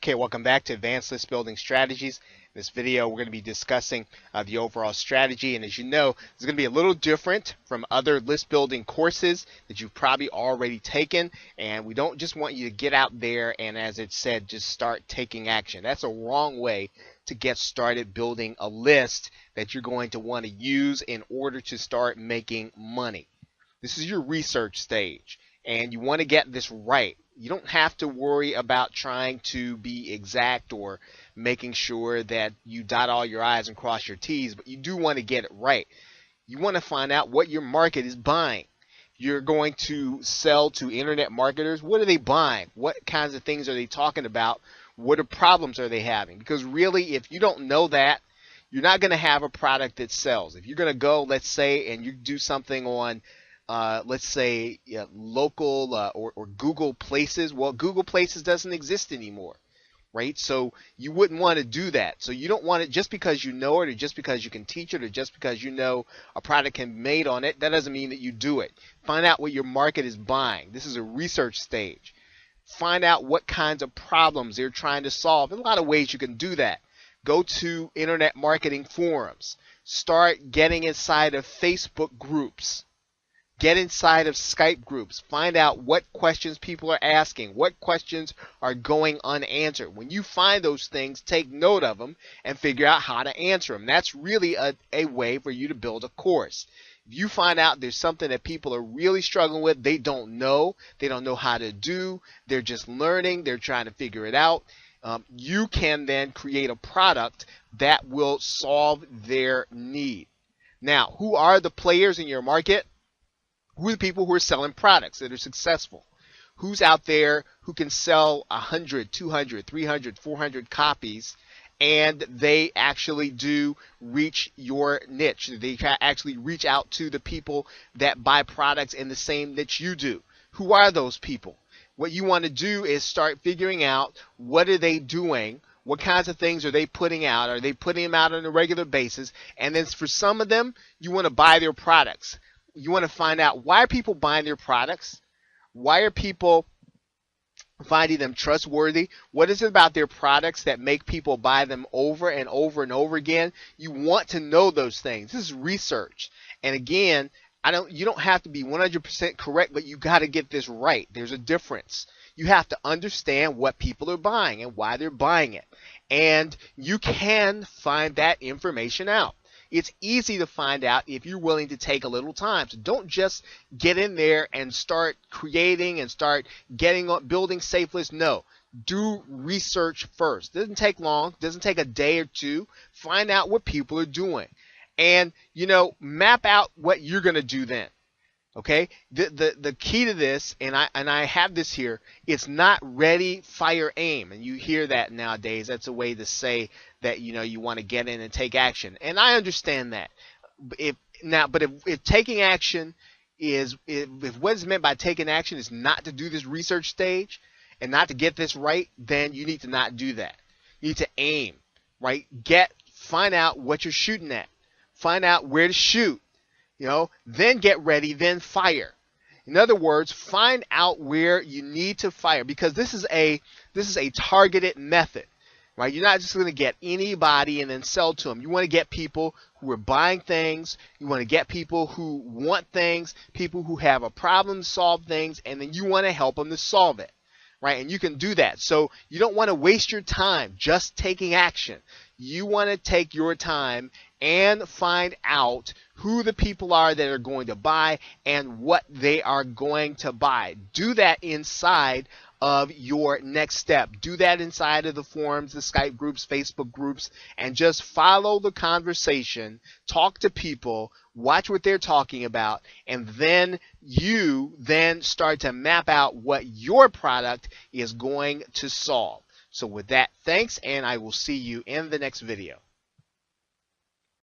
Okay, welcome back to Advanced List Building Strategies. In this video, we're going to be discussing the overall strategy. And as you know, it's going to be a little different from other list building courses that you've probably already taken. And we don't just want you to get out there and, as it said, just start taking action. That's a wrong way to get started building a list that you're going to want to use in order to start making money. This is your research stage, and you want to get this right. You don't have to worry about trying to be exact or making sure that you dot all your I's and cross your T's, but you do want to get it right. You want to find out what your market is buying. You're going to sell to internet marketers. What are they buying? What kinds of things are they talking about? What problems are they having? Because really, if you don't know that, you're not going to have a product that sells. If you're going to go, let's say, and you do something on let's say local or Google Places. Well, Google Places doesn't exist anymore, right? So you wouldn't want to do that. So you don't want it just because you know it, or just because you can teach it, or just because you know a product can be made on it. That doesn't mean that you do it. Find out what your market is buying. This is a research stage. Find out what kinds of problems they're trying to solve. In a lot of ways you can do that. Go to internet marketing forums. Start getting inside of Facebook groups. Get inside of Skype groups. Find out what questions people are asking, what questions are going unanswered. When you find those things, take note of them and figure out how to answer them. That's really a way for you to build a course. If you find out there's something that people are really struggling with, they don't know how to do, they're just learning, they're trying to figure it out, you can then create a product that will solve their need. Now, who are the players in your market? Who are the people who are selling products that are successful? Who's out there who can sell 100, 200, 300, 400 copies, and they actually do reach your niche? They actually reach out to the people that buy products in the same niche you do. Who are those people? What you want to do is start figuring out, what are they doing? What kinds of things are they putting out? Are they putting them out on a regular basis? And then for some of them, you want to buy their products. You want to find out, why are people buying their products? Why are people finding them trustworthy? What is it about their products that make people buy them over and over and over again? You want to know those things. This is research. And again, you don't have to be 100% correct, but you got to get this right. There's a difference. You have to understand what people are buying and why they're buying it. And you can find that information out. It's easy to find out if you're willing to take a little time. So don't just get in there and start creating and start building safe lists. No, do research first. It doesn't take long. It doesn't take a day or two. Find out what people are doing, and map out what you're going to do then. Okay, the key to this, and I have this here, it's not ready, fire, aim. And you hear that nowadays. That's a way to say that you want to get in and take action. And I understand that. If taking action if what is meant by taking action is not to do this research stage and not to get this right, then you need to not do that. You need to aim, right? Find out what you're shooting at. Find out where to shoot. Then get ready, then fire. In other words, find out where you need to fire, because this is a targeted method, right? You're not just going to get anybody and then sell to them. You want to get people who are buying things. You want to get people who want things, people who have a problem to solve things, and then you want to help them to solve it, right? And you can do that. So you don't want to waste your time just taking action. You want to take your time and find out who the people are that are going to buy and what they are going to buy. Do that inside of your next step. Do that inside of the forums, the Skype groups, Facebook groups, and just follow the conversation. Talk to people, watch what they're talking about, and then you start to map out what your product is going to solve. So with that, thanks, and I will see you in the next video.